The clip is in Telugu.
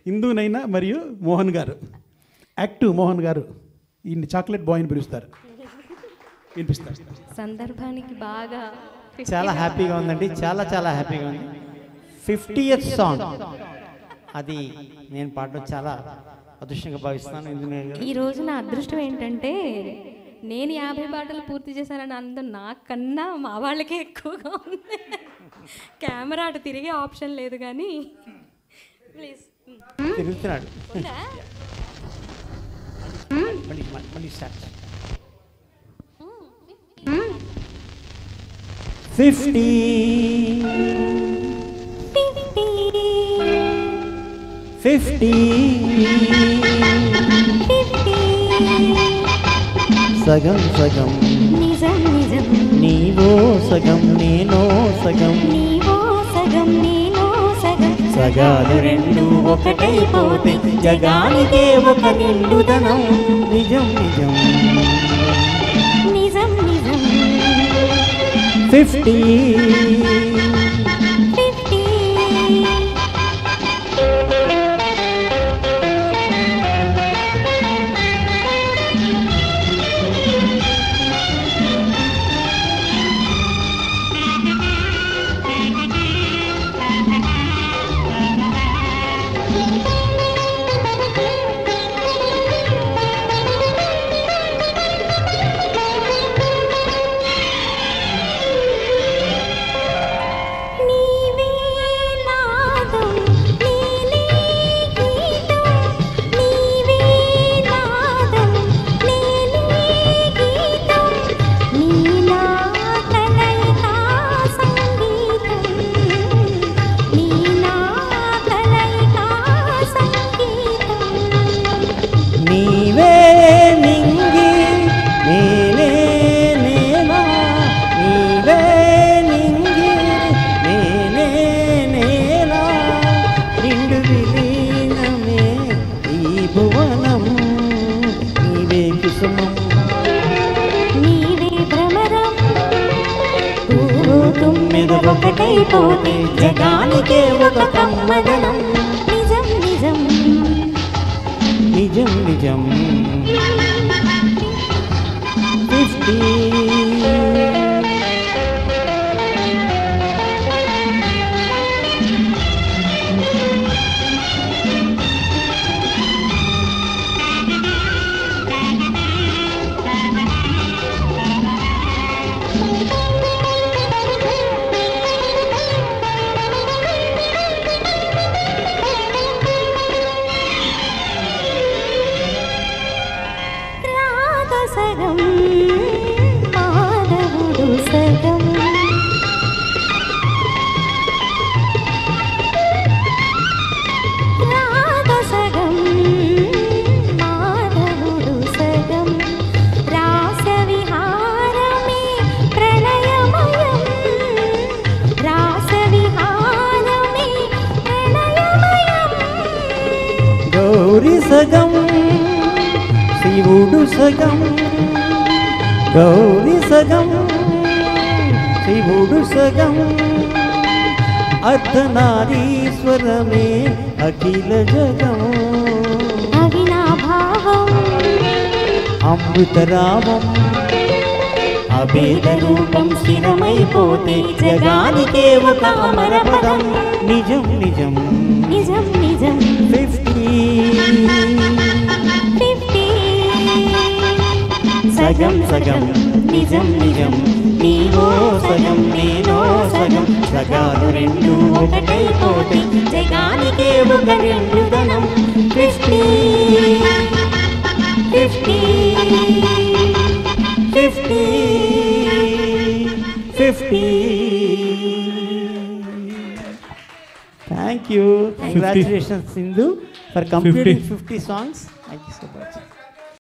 హిందూ నైనా మరియు మోహన్ గారు, యాక్టివ్ మోహన్ గారు ఈయన్ని చాక్లెట్ బాయ్ అని పిలుస్తారు. వినిపిస్తారు. సందర్భానికి బాగా చాలా హ్యాపీగా ఉందండి, చాలా చాలా హ్యాపీగా ఉంది. 50th సాంగ్ అది నేను పాడడం చాలా అదృష్టంగా భావిస్తున్నాను. ఈ రోజు నా అదృష్టం ఏంటంటే నేను 50 పాటలు పూర్తి చేశానని అందం నాకన్నా మా వాళ్ళకే ఎక్కువగా ఉంది. కెమెరా అటు తిరిగే ఆప్షన్ లేదు కానీ ప్లీజ్ తిరుగుతున్నాడు. మళ్ళీ స్టార్ట్. 50 సగం సగం నిజం నిజం నీవో సగం నేనో సగం నీవో సగం నేనో సగం సగాలు రెండు ఒకటైపోతే జగానికే ఒక నిండుదనం. నిజం నిజం నిజం నిజం 50 ఒకటైపోతే జగానికే ఒక కమ్మదనం. నిజం నిజం నిజం నిజం 50 సగం మాధవుడు సగం రాగ సగం మాధవుడు సగం రాస విహారమే ప్రణయమయం రాస విహారమే ప్రణయమయం గౌరీ సగం శివుడు సగం గౌరీ సగం శివుడు సగం అర్ధనారీశ్వరమే అఖిల జగం అవినాభావం అమృతరామం అభేద రూపం స్థిరమైపోతే జగానికే ఒక అమరపదం. నిజం నిజం నిజం నిజం 50 సగం సగం నిజం నిజం నీవో సగం నేనో సగం సగాలు రెండు ఒకటైపోతే జగానికే ఒక నిండుదనం. 50 50 50 50 Thank you. Congratulations, Sindhu, for completing 50 songs. Thank you so much.